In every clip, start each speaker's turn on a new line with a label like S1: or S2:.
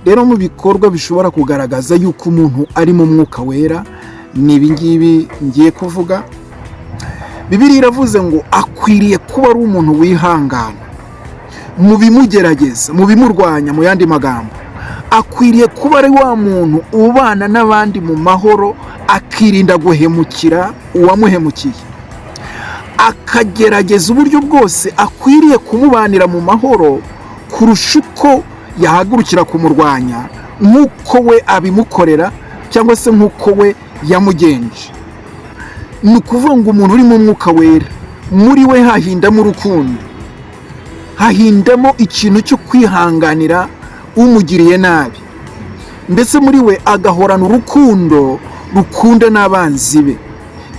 S1: rero mu bikorwa bishobora kugaragaza yuko umuntu ari mu mwuka wera ni ibingibi ngiye kuvuga. Bibiliya iravuze ngo akwiriye kuba ari umuntu wihangana mu bimugerageza, mu bimurwanya. Mu yandi magambo, akwiriye kuba ari wa muntu ubana n'abandi mu mahoro, akirinda guhemukira uwamuhemukiye, akagerageza uburyo bwose akwiriye kumubanira mu mahoro kurusha uko yahagurukira kumurwanya nk'uko we abimukorera cyangwa se nk'uko we yamugenje. Ni ukuvuga ngo umuntu uri mu mwuka wera, muri we hahindamo urukundo, hahindamo ikintu cyo kwihanganira umugiriye nabi, ndetse muri we agahorana urukundo rukunda n'abanzi be.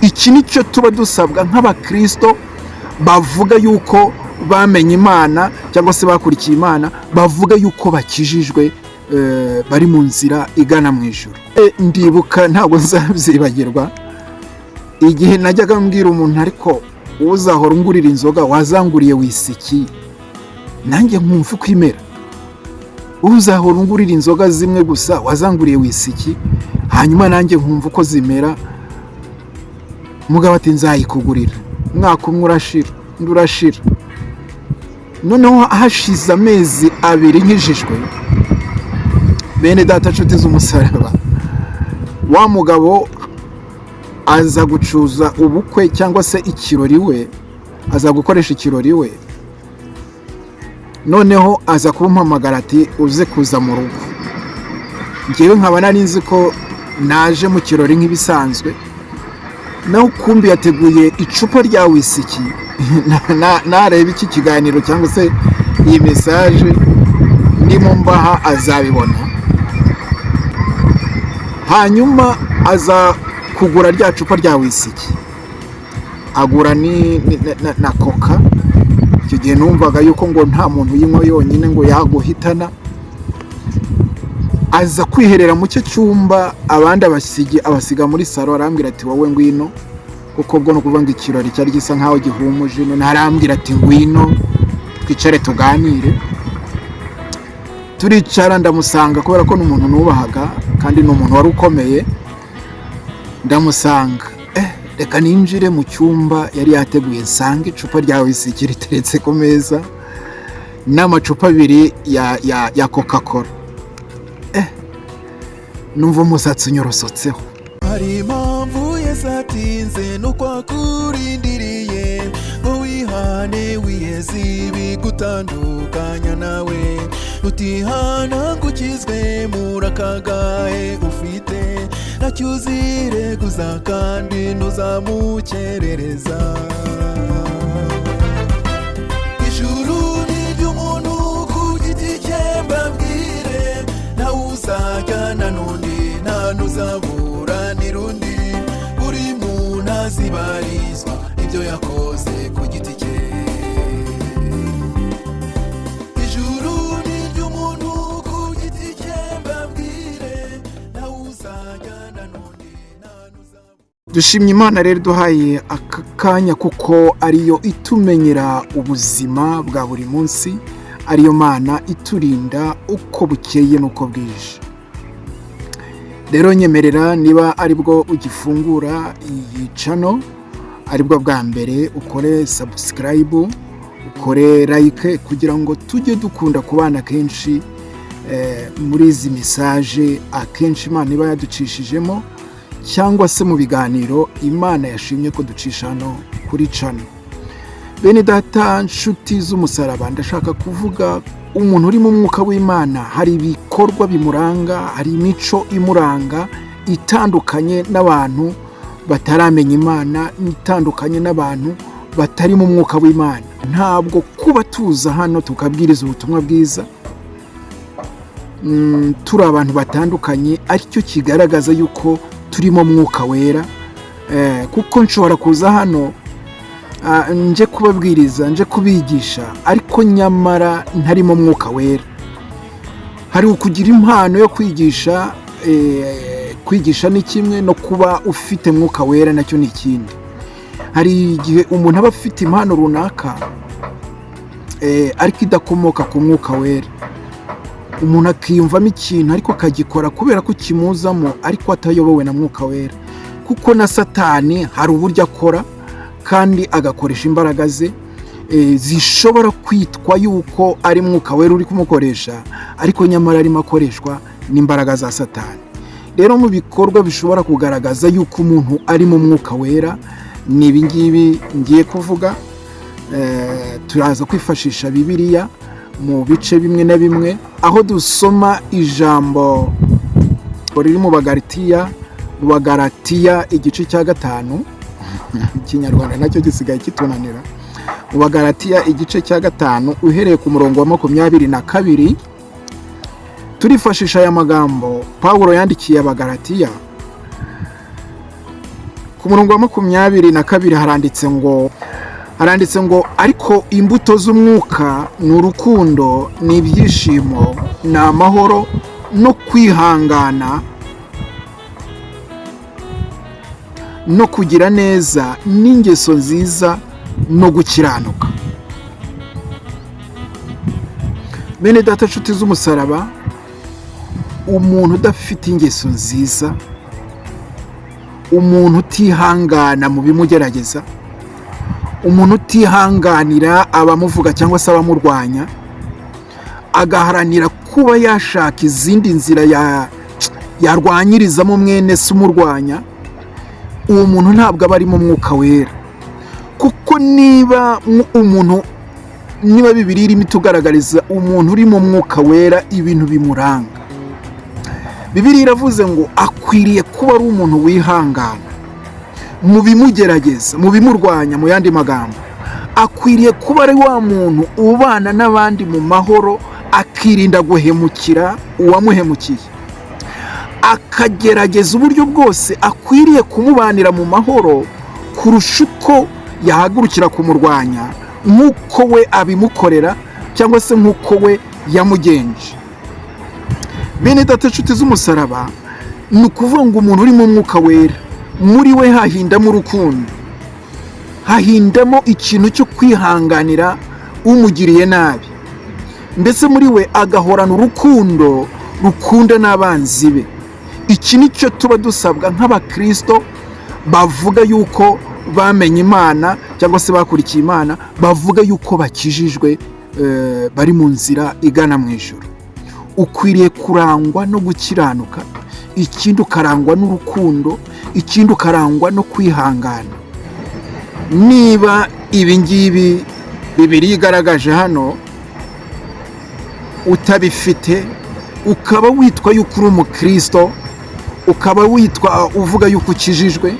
S1: Iki ni cyo tuba dusabwa nk'abakristo bavuga yuko bamenye Imana cyangwa se bakurikiye Imana, bavuga yuko bakijijwe, bari mu nzira igana mu ijuru. Ndibuka ntabwo nzabyibagirwa igihe najyaga mbwira umuntu, ariko uzahora ungurira inzoga wazanguriye wisiki, nanjye nkumva uko imera. Uzahora ungurira inzoga zimwe gusa wazanguriye wisiki, hanyuma nanjye nkumva uko zimera. Mugabo ati nzayikugurira. Mwaka umwe urashira, undi urashira. Noneho hashize amezi 2 nkijijwe, bene data nshuti z'umusaraba, wa mugabo aza gucuza ubukwe cyangwa se ikirori we, aza gukoresha ikirori we. Noneho aza kumpamagara ati uze kuza mu rugo. Ngewe nkaba nari nzi ko naje mu kirori nk'ibisanzwe, naho kumbi yateguye icupa rya wisiki. Nareba iki kiganiro cyangwa se iyi message ndimo mbaha azabibona. Hanyuma aza kugura rya cupa rya wisiki, agura na coca. Icyo gihe numvaga yuko ngo nta muntu yinywa yonyine ngo yaguhitana. Aza kwiherera mu cyo cyumba, abandi abasiga muri salo. Arambwira ati wowe ngwino, kuko bwo no kuvuga ngo ikirori cyari gisa nkaho gihumuje. None arambwira ati ngwino twicare tuganire. Turicara, ndamusanga kubera ko n'umuntu nubahaga kandi n'umuntu wari ukomeye. Ndamusanga, reka ninjire mu cyumba yari yateguye, nsanga icupa rya wisiki riteretse ku meza n'amacupa 2 ya Coca-Cola. Numva umusatsi unyorosotseho.
S2: Hari impamvu yasatinze nuko akurindiriye ngo wihane wiyeze bigutandukanya nawe, utihana gukizwe murakagahe ufite, nacyo uzireguza kandi ntuzamukerereza. Ijuru ni ry'umuntu ku giti cye, mbabwire nawe uzajyana n'undi, nta n'uzabura n'irundi. Buri muntu azibarizwa ibyo yakoze ku giti cye. Ijuru ni ry'umuntu ku giti cye, mbabwire nawe uzajyana n'undi, nta n'uzabura.
S1: Dushimye Imana rero duhaye aka kanya, kuko ariyo itumenyera ubuzima bwa buri munsi, ariyo Mana iturinda uko bukeye n'uko bwije. Rero nyemerera, niba aribwo ugifungura iyi channel, aribwo bwa mbere, ukore subscribe, ukore like, kugira ngo tujye dukunda kubana kenshi muri izi message akenshi Imana iba yaducishijemo, cyangwa se mu biganiro Imana yashimye ko ducisha hano kuri channel. Bene data nshuti z'umusaraba, ndashaka kuvuga umuntu uri mu mwuka w'Imana. Hari ibikorwa bimuranga, hari imico imuranga itandukanye n'abantu bataramenya Imana, itandukanye n'abantu batari mu mwuka w'Imana. Ntabwo kuba tuza hano tukabwiriza ubutumwa bwiza turi abantu batandukanye aricyo kigaragaza yuko turi mu mwuka wera, kuko nshobora kuza hano nje kubabwiriza, nje kubigisha, ariko nyamara ntari mu mwuka wera. Hari ukugira impano yo kwigisha, kwigisha ni kimwe, no kuba ufite mwuka wera nacyo ni ikindi. Hari igihe umuntu aba afite impano runaka ariko idakomoka ku mwuka wera. umuntu akiyumvamo ikintu ariko akagikora kubera ko kimuzamo ariko atayobowe na mwuka wera. Kuko na Satani hari uburyo akora kandi agakoresha imbaraga ze zishobora kwitwa yuko ari mwuka wera uri kumukoresha, ariko nyamara arimo akoreshwa n'imbaraga za Satani. Rero mu bikorwa bishobora kugaragaza yuko umuntu ari mu mwuka wera ni ibi ngibi ngiye kuvuga. Turaza kwifashisha Bibiliya mu bice bimwe na bimwe, aho dusoma ijambo riri mu Bagalatiya igice cya 5. Ikinyarwanda nacyo gisigaye kitunanira. Mu Bagalatiya igice cya 5 uhereye ku murongo wa 22, turifashisha aya magambo Pawulo yandikiye Abagalatiya. Ku murongo wa 22 haranditse ngo ariko imbuto z'umwuka ni urukundo, ni ibyishimo, ni amahoro, no kwihangana, no kugira neza, n'ingeso nziza, no gukiranuka. Bene data nshuti z'umusaraba, umuntu udafite ingeso nziza, umuntu utihangana mu bimugerageza, umuntu utihanganira abamuvuga cyangwa se abamurwanya, agaharanira kuba yashaka izindi nzira yarwanyirizamo mwene se umurwanya, uwo muntu ntabwo aba ari mu mwuka wera. Kuko niba Bibiliya irimo itugaragariza umuntu uri mu mwuka wera ibintu bimuranga. Bibiliya iravuze ngo akwiriye kuba ari umuntu wihangana mu bimugerageza, mu bimurwanya. Mu yandi magambo, akwiriye kuba ari wa muntu ubana n'abandi mu mahoro, akirinda guhemukira uwamuhemukiye, akagerageza uburyo bwose akwiriye kumubanira mu mahoro kurusha uko yahagurukira kumurwanya nk'uko we abimukorera cyangwa se nk'uko we yamugenje. Bene data nshuti z'umusaraba, ni ukuvuga ngo umuntu uri mu mwuka wera, muri we hahindamo urukundo, hahindamo ikintu cyo kwihanganira umugiriye nabi, mbese muri we agahorana urukundo rukunda n'abanzi be. Iki ni cyo tuba dusabwa nk'abakristo bavuga yuko bamenye Imana cyangwa se bakurikiye Imana, bavuga yuko bakijijwe, bari mu nzira igana mu ijuru. Ukwiriye kurangwa no gukiranuka, ikindi ukarangwa n'urukundo, ikindi ukarangwa no kwihangana. Niba ibi ngibi Bibiliya igaragaje hano utabifite, ukaba witwa yuko uri umukristo, ukaba witwa uvuga yuko ukijijwe,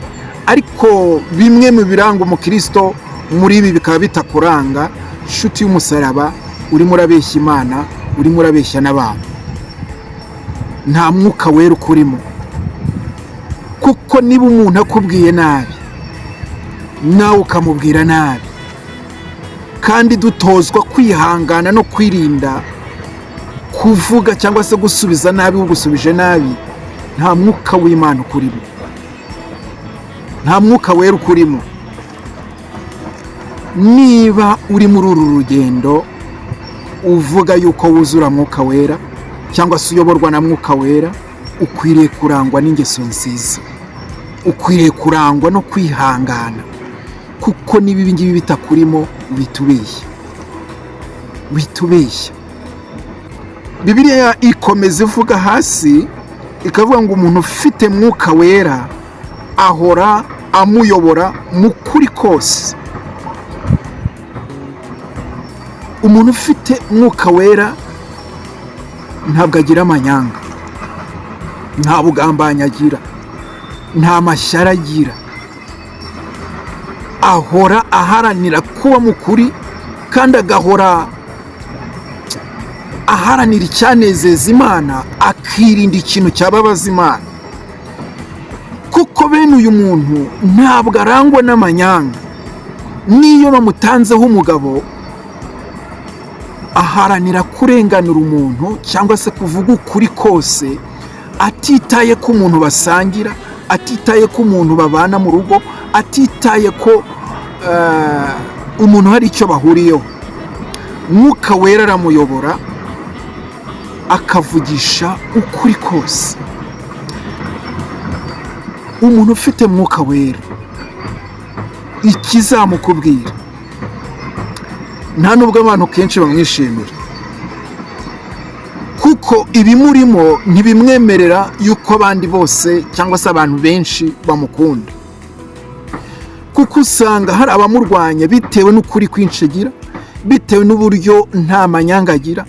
S1: ariko bimwe mu biranga umukristo muri ibi bikaba bitakuranga, nshuti y'umusaraba, urimo urabeshya Imana, urimo urabeshya n'abantu. Nta mwuka wera ukurimo. Kuko niba umuntu akubwiye nabi, nawe ukamubwira nabi, kandi dutozwa kwihangana no kwirinda kuvuga cyangwa se gusubiza nabi ugusubije nabi, nta mwuka w'Imana ukurimo, nta mwuka wera ukurimo. Niba uri muri uru rugendo uvuga yuko wuzura mwuka wera cyangwa se uyoborwa na mwuka wera, ukwiriye kurangwa n'ingeso nziza, ukwiriye kurangwa no kwihangana. Kuko niba ibi ngibi bitakurimo, witubeshya. Bibiliya ikomeza ivuga hasi ikavuga ngo umuntu ufite mwuka wera ahora amuyobora mu kuri kose. Umuntu ufite mwuka wera ntabwo agira amanyanga, nta bugambanyi agira, nta mashyari agira, ahora aharanira kuba mukuri, kandi agahora aharanira icyanezeza Imana, akirinda ikintu cyababaza Imana. Kuko bene uyu muntu ntabwo arangwa n'amanyanga. Niyo bamutanzeho umugabo, aharanira kurenganura umuntu cyangwa se kuvuga ukuri kose, atitaye ko umuntu basangira, atitaye ko umuntu babana mu rugo, atitaye ko umuntu hari icyo bahuriyeho. Mwuka wera aramuyobora, akavugisha ukuri kose. Umuntu ufite Mwuka Wera ikizamukubwira nta nubwo abantu kenshi bamwishimira, kuko ibimurimo ntibimwemerera yuko abandi bose cyangwa se abantu benshi bamukunda, kuko usanga hari abamurwanya bitewe n'ukuri kwinshi agira, bitewe n'uburyo nta manyanga agira,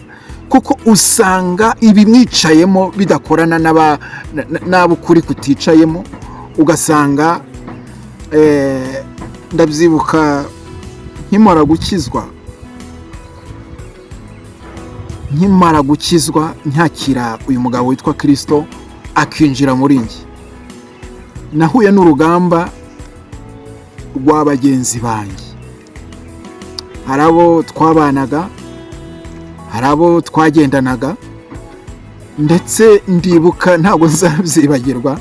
S1: kuko usanga ibimwicayemo bidakorana n'abo ukuri kuticayemo. Ugasanga ndabyibuka nkimara gukizwa ntakira uyu mugabo witwa Kristo akinjira muri njye, nahuye n'urugamba rwa bagenzi banjye. Hari abo twabanaga, hari abo twagendanaga, ndetse ndibuka ntabwo nzabyibagirwa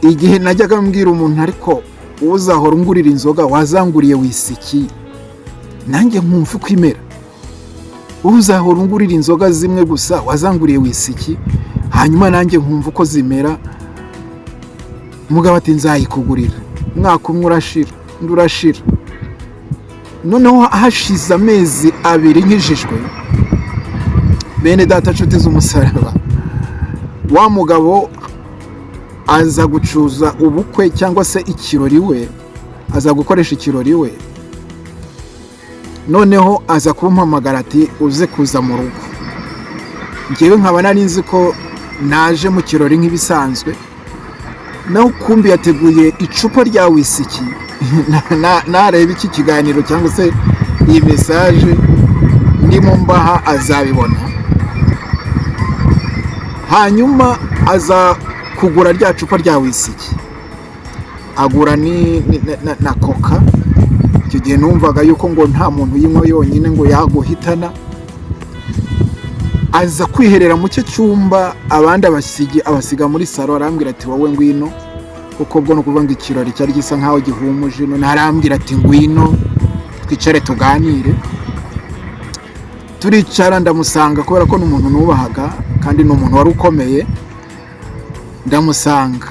S1: igihe najyaga mbwira umuntu, ariko uzahora ungurira inzoga wazanguriye wisiki, nanjye nkumva uko imera. Uzahora ungurira inzoga zimwe gusa wazanguriye wisiki, hanyuma nanjye nkumva uko zimera. Mugabo ati nzayikugurira. Mwaka umwe urashira, undi urashira. Noneho hashize amezi 2 nkijijwe, bene data nshuti z'umusaraba, wa mugabo aza gucuza ubukwe cyangwa se ikirori we, aza gukoresha ikirori we. Noneho aza kumpamagara ati uze kuza mu rugo. Njyewe nkaba nari nzi ko naje mu kirori nk'ibisanzwe, naho kumbi yateguye icupa rya wisiki. Nareba iki kiganiro cyangwa se iyi message ndimo mbaha azabibona. Hanyuma aza kugura rya cupa rya wisiki, agura na coca. Icyo gihe numvaga yuko ngo nta muntu yinywa yonyine ngo yaguhitana. Aza kwiherera mu cyo cyumba, abandi abasiga muri salo. Arambwira ati wowe ngwino, kuko bwo no kuvuga ngo ikirori cyari gisa nkaho gihumuje. None arambwira ati ngwino twicare tuganire. Turicara, ndamusanga kubera ko n'umuntu nubahaga kandi n'umuntu wari ukomeye. Ndamusanga,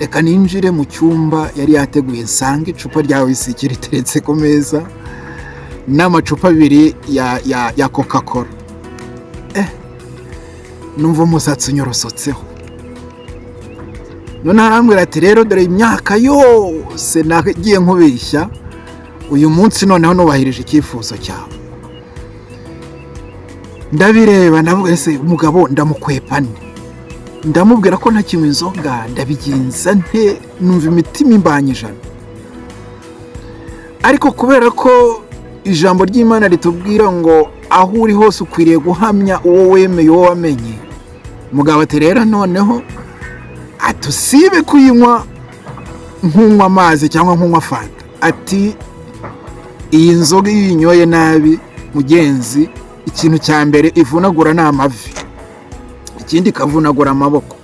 S1: reka ninjire mu cyumba yari yateguye, nsanga icupa rya wisiki riteretse ku meza n'amacupa 2 ya Coca-Cola. Numva umusatsi unyorosotseho. None arambwira ati rero dore imyaka yose nagiye nkubeshya, uyu munsi noneho nubahirije icyifuzo cyawe. Ndabireba ndavuga ese umugabo ndamukwepa nte? Ndamubwira ko ntakinywa inzoga, ndabigenza nte? Numva imitima imbanyijana. Ariko kubera ko ijambo ry'Imana ritubwira ngo aho uri hose ukwiriye guhamya uwo wemeye, uwo wamenye. Mugabo ati rero noneho atusibe kuyinywa nkunywa amazi cyangwa nkunywa fanta. Ati iyi nzoga iyo uyinyoye nabi mugenzi, ikintu cya mbere ivunagura ni amavi, ikindi kavunagura amaboko,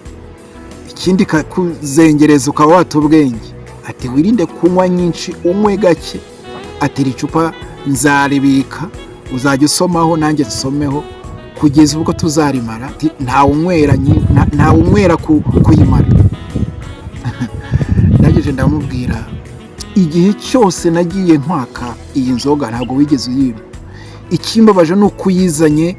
S1: ikindi kakuzengereza ukaba wata ubwenge. Ati wirinde kunywa nyinshi, unywe gake. Ati icupa nzaribika, uzajya usomaho nanjye nsomeho kugeza ubwo tuzarimara. Ati nta unywera kuyimara. Nageje ndamubwira, igihe cyose nagiye nkwaka iyi nzoga ntabwo wigeze uyimpa. Ikimbabaje ni uko uyizanye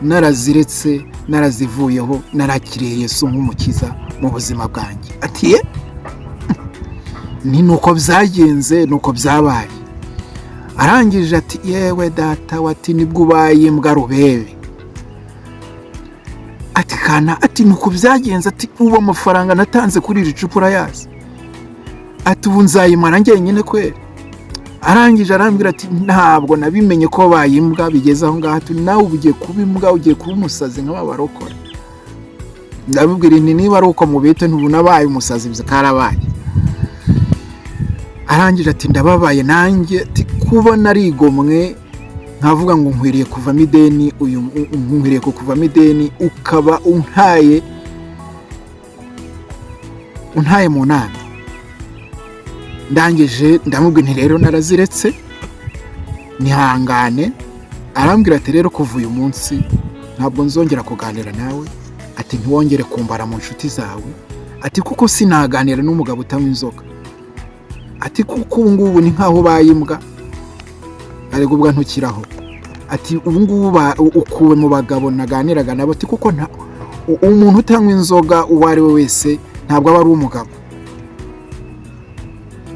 S1: naraziretse, narazivuyeho, narakiriye Yesu nk'umukiza mu buzima bwanjye. Ati ni nuko byagenze, nuko byabaye. Arangije ati yewe data, wati nibwo ubaye imbwa rubebe. Ati kana, ati nuko byagenze. Ati ubu amafaranga natanze kuri iri cupa urayazi? Ati ubu nzayimara njyenyine kweli? Arangije arambwira ati ntabwo nabimenye ko bayimbwa bigeze aho ngaho. Ati nawe ugiye kuba imbwa, ugiye kuba umusazi nk'abarokora. Ndabibwira nti niba ari uko mubite ntubu nabaye umusazi byakarabaye. Arangije ati ndababaye nanjye, ati kuba narigomwe nkavuga ngo nkwiriye kuvamo ideni, uyu nkwiriye kuvamo ideni ukaba untaye mu nama. Ndangije ndamubwira nti rero naraziretse nihangane. Arambwira ati rero kuva uyu munsi ntabwo nzongera kuganira nawe, ati ntiwongere kumbara mu nshuti zawe, ati kuko sinaganira n'umugabo utanywa inzoga, ati kuko ubu ngubu ni nkaho bayimbwa ariko ubwo ntukiraho, ati ubu ngubu ukuwe mu bagabo naganiraga nabo, ati kuko umuntu utanywa inzoga uwo ari we wese ntabwo aba ari umugabo.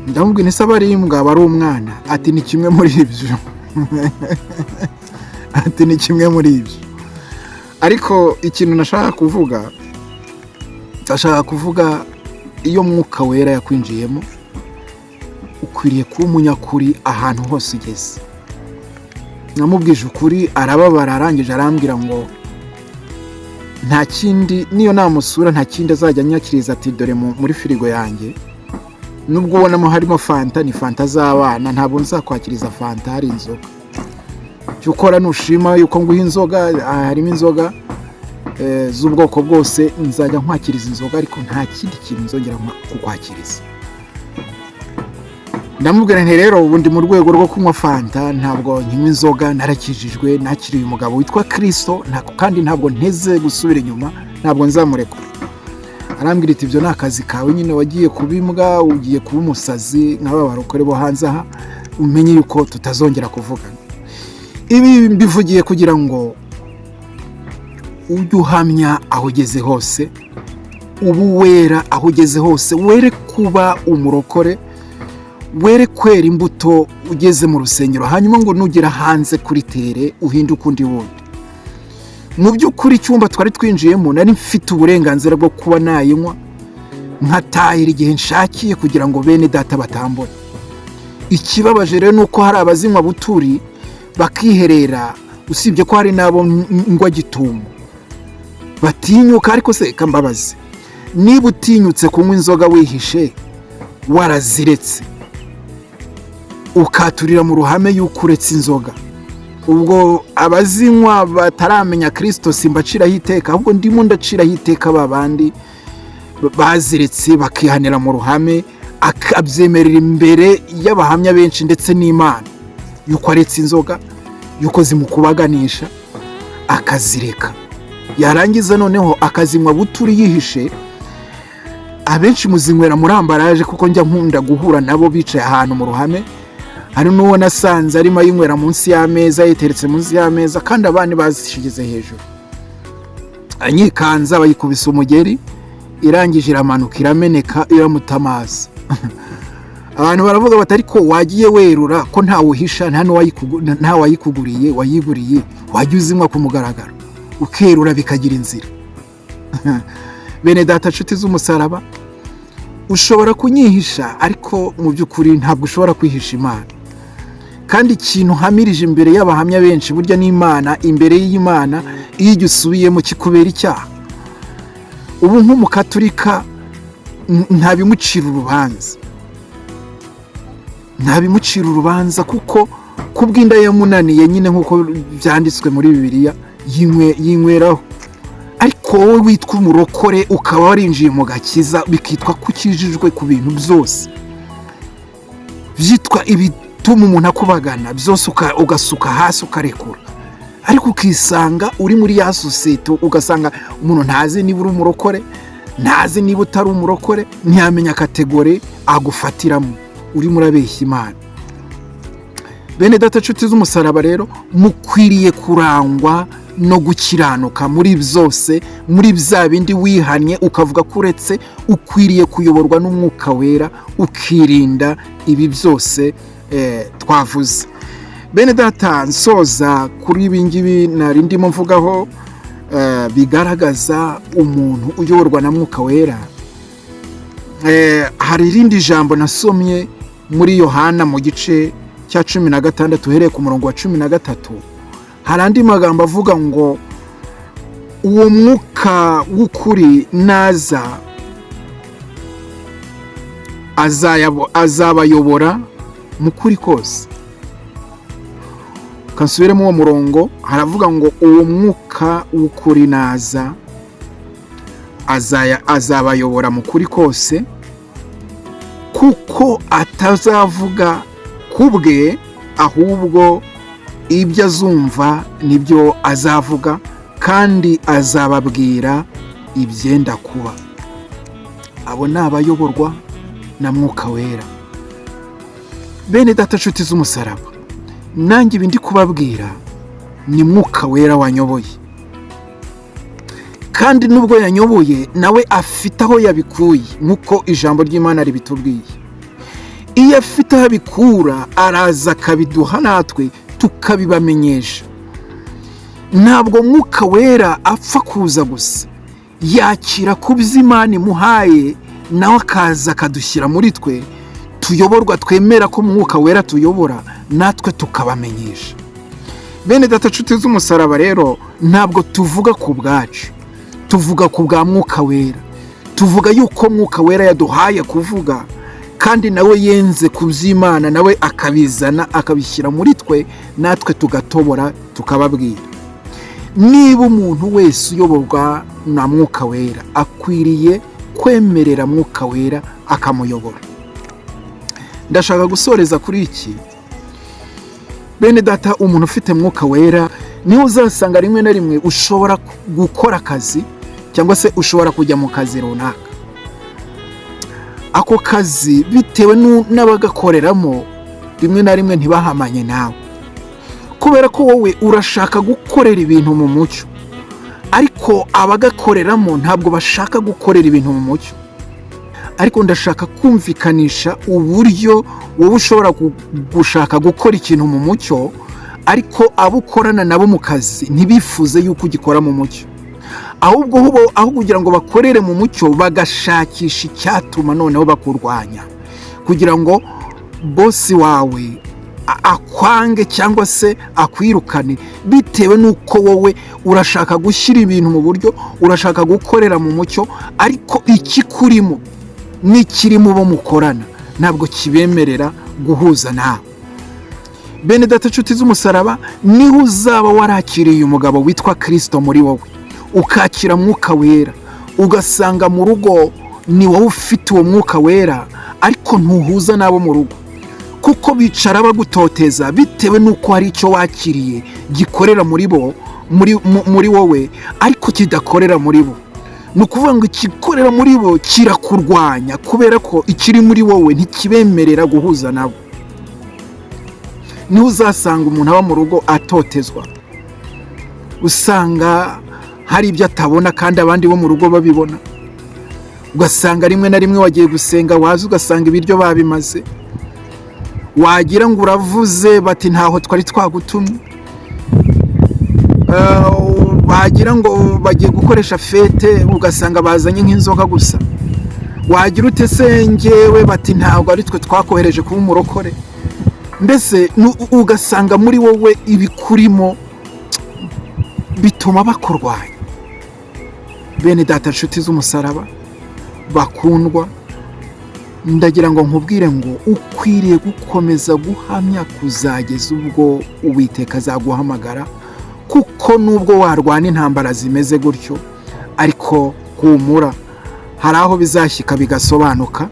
S1: ndamubwira ese aba ari imbwa aba ari umwana, ati ni kimwe muri ibyo ati ni kimwe muri ibyo. Ariko ikintu ndashaka kuvuga iyo Mwuka Wera yakwinjiyemo ukwiriye kuba umunyakuri ahantu hose ugeze. Namubwije ukuri, arababara, arangije arambwira ngo nta kindi, niyo namusura nta kindi azajya anyakiriza, ati dore muri firigo yanjye nubwo ubonamo harimo fanta, ni fanta z'abana, ntabwo nzakwakiriza fanta hari inzoga. Cyo ukora nushima yuko nguha inzoga, harimo inzoga z'ubwoko bwose, nzajya nkwakiriza inzoga, ariko nta kindi kintu nzongera kukwakiriza. Ndamubwira nti rero ubu ndi mu rwego rwo kunywa fanta, ntabwo nywa inzoga, narakijijwe, nakiriye umugabo witwa Kristo, kandi ntabwo nteze gusubira inyuma, ntabwo nzamurekura. Arambwira ati ibyo ni akazi kawe nyine, wagiye kubimbwa, ugiye kuba umusazi nk'aba barokore bo hanze aha, umenye yuko tutazongera kuvugana. Ibi mbivugiye kugira ngo ujye uhamya aho ugeze hose, ubu wera aho ugeze hose, were kuba umurokore, were kwera imbuto ugeze mu rusengero, hanyuma ngo nugera hanze kuri tere uhinduke undi wundi. Mu by'ukuri icyumba twari twinjiyemo nari mfite uburenganzira bwo kuba nayinywa nkatahira igihe nshakiye kugira ngo bene data batambone. Ikibabaje rero ni uko hari abazinywa buturi bakiherera, usibye ko hari n'abo ngwa gitumo batinyuka. Ariko se kambabazi, niba utinyutse kunywa inzoga wihishe, waraziretse ukaturira mu ruhame yuko uretse inzoga, ubwo abazinywa bataramenya Kristo simbaciraho iteka, ahubwo ndimo ndaciraho iteka babandi baziretse bakihanira mu ruhame, akabyemerera imbere y'abahamya benshi ndetse n'Imana yuko aretse inzoga, yuko zimukubaganisha, akazireka. Yarangiza noneho akazinywa buturi yihishe. Abenshi muzinywera muri ambaraje, kuko njya nkunda guhura nabo bicaye ahantu mu ruhame. Hari n'uwo nasanze arimo ayinywera munsi y'ameza, yiteretse munsi y'ameza, kandi abandi bazishigize hejuru. Anyikanza bayikubise umugeri, irangije iramanuka, irameneka, iramutamaza. Abantu baravuga bati ariko wagiye werura ko nta wuhisha, nta wayikuguriye, wayiguriye, wajya uzinywa ku mugaragaro ukerura bikagira inzira. Bene data nshuti z'umusaraba, ushobora kunyihisha, ariko mu by'ukuri ntabwo ushobora kwihisha Imana. Kandi ikintu hamirije imbere y'abahamya benshi, burya n'Imana, imbere y'Imana iyo ugusubiyemo kikubera icyaha. Ubu nk'umukaturika ntabimucira urubanza, kuko kubw'inda yamunaniye nyine nk'uko byanditswe muri Bibiliya, yinyweraho. Ariko wowe witwa umurokore ukaba warinjiye mu gakiza, bikitwa ko ukijijwe ku bintu byose, byitwa ibituma umuntu akubagana byose, ugasuka hasi ukarekura. Ariko ukisanga uri muri ya sosiyete, ugasanga umuntu ntazi niba uri umurokore, ntazi niba utari umurokore, ntiyamenya kategori agufatiramo, urimo urabeshya Imana. Bene data nshuti z'umusaraba rero, mukwiriye kurangwa no gukiranuka muri byose, muri bya bindi wihanye ukavuga ko uretse, ukwiriye kuyoborwa n'Umwuka Wera, ukirinda ibi byose twavuze. Bene data, nsoza kuri ibi ngibi nari ndimo mvugaho bigaragaza umuntu uyoborwa na Mwuka Wera. Hari irindi jambo nasomye muri Yohana mu gice cya 16 uhereye ku murongo wa 13. Hari andi magambo avuga ngo uwo mwuka w'ukuri naza azabayobora mu kuri kose. Kansubiremo uwo murongo, haravuga ngo uwo mwuka w'ukuri naza azabayobora mu kuri kose, kuko atazavuga kubwe, ahubwo ibyo azumva nibyo azavuga, kandi azababwira ibyenda kuba. Abo ni abayoborwa na Mwuka Wera. Bene data nshuti z'umusaraba, nanjye ibi ndi kubabwira ni Mwuka Wera wanyoboye, kandi nubwo yanyoboye nawe afite aho yabikuye, nk'uko ijambo ry'Imana ribitubwiye. Iyo afite aho abikura araza akabiduha natwe tukabibamenyesha. Ntabwo Mwuka Wera apfa kuza gusa, yakira ku byo Imana imuhaye nawe akaza akadushyira muri twe, tuyoborwa, twemera ko Mwuka Wera tuyobora, natwe tukabamenyesha. Bene data nshuti z'umusaraba rero, ntabwo tuvuga ku bwacu, tuvuga ku bwa Mwuka Wera. Tuvuga yuko Mwuka Wera yaduhaye kuvuga, kandi nawe yenze ku by'Imana nawe akabizana akabishyira muri twe, natwe tugatobora tukababwira. Niba umuntu wese uyoborwa na Mwuka Wera, akwiriye kwemerera Mwuka Wera akamuyobora. Ndashaka gusoreza kuri iki. Bene data, umuntu ufite Mwuka Wera niwe uzasanga rimwe na rimwe ushobora gukora akazi, cyangwa se ushobora kujya mu kazi runaka. Ako kazi bitewe n'abagakoreramo rimwe na rimwe ntibahamanye nawe, kubera ko wowe urashaka gukorera ibintu mu mucyo, ariko abagakoreramo ntabwo bashaka gukorera ibintu mu mucyo. Ariko ndashaka kumvikanisha uburyo wowe ushobora gushaka gukora ikintu mu mucyo, ariko abo ukorana nabo mu kazi ntibifuze yuko ugikora mu mucyo, ahubwo aho kugira ngo bakorere mu mucyo bagashakisha icyatuma noneho bakurwanya, kugira ngo bosi wawe akwange cyangwa se akwirukane, bitewe n'uko wowe urashaka gushyira ibintu mu buryo, urashaka gukorera mu mucyo, ariko ikikurimo n'ikiri mu bo mukorana ntabwo kibemerera guhuza nawe. Bene data nshuti z'umusaraba, niho uzaba warakiriye umugabo witwa Kristo muri wowe, ukakira Mwuka Wera, ugasanga mu rugo ni wowe ufite uwo Mwuka Wera, ariko ntuhuza n'abo mu rugo, kuko bicara bagutoteza bitewe n'uko hari icyo wakiriye gikorera muri bo, muri wowe, ariko kidakorera muri bo. Ni ukuvuga ngo ikikorera muri bo kirakurwanya, kubera ko ikiri muri wowe ntikibemerera guhuza nabo. Niho uzasanga umuntu aba mu rugo atotezwa, usanga hari ibyo atabona kandi abandi bo mu rugo babibona. Ugasanga rimwe na rimwe wagiye gusenga, waza ugasanga ibiryo babimaze, wagira ngo uravuze bati ntaho twari twagutumye, wagira ngo bagiye gukoresha fete ugasanga bazanye nk'inzoga gusa, wagira utesengewe bati ntabwo ari twe twakohereje kuba umurokore. Mbese ugasanga muri wowe ibikurimo bituma bakurwanya. Bene data nshuti z'umusaraba bakundwa, ndagira ngo nkubwire ngo ukwiriye gukomeza guhamya kuzageza ubwo Uwiteka azaguhamagara, kuko nubwo warwana intambara zimeze gutyo, ariko humura, hari aho bizashyika bigasobanuka,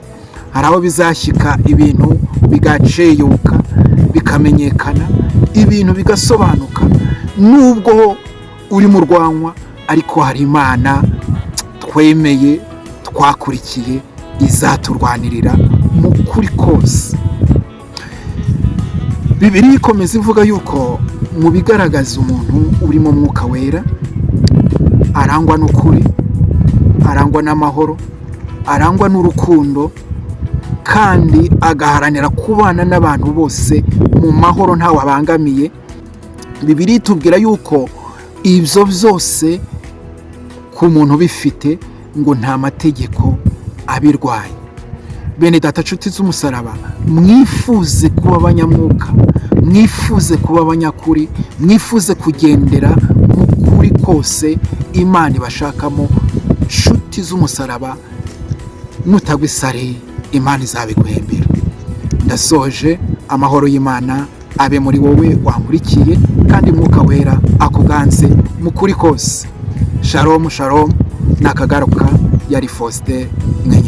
S1: hari aho bizashyika ibintu bigaceyuka bikamenyekana, ibintu bigasobanuka. Nubwo uri mu rwanwa, ariko hari Imana twemeye twakurikiye izaturwanirira mu kuri kose. Bibiliya ikomeza ivuga yuko mu bigaragaza umuntu uri mu Mwuka Wera arangwa n'ukuri, arangwa n'amahoro, arangwa n'urukundo, kandi agaharanira kubana n'abantu bose mu mahoro ntawe abangamiye. Bibiliya itubwira yuko ibyo byose ku muntu bifite ngo nta mategeko abirwaye. Bene data nshuti z'umusaraba, mwifuze kuba abanyamwuka, mwifuze kuba abanyakuri, mwifuze kugendera mu kuri kose Imana ibashakamo. Nshuti z'umusaraba, nutagwa isari Imana izabiguhembera. Ndasoje, amahoro y'Imana abe muri wowe wankurikiye, kandi Mwuka Wera akuganze mu kuri kose. Shalom shalom, nakagaruka. Yari Faustin Mwenya.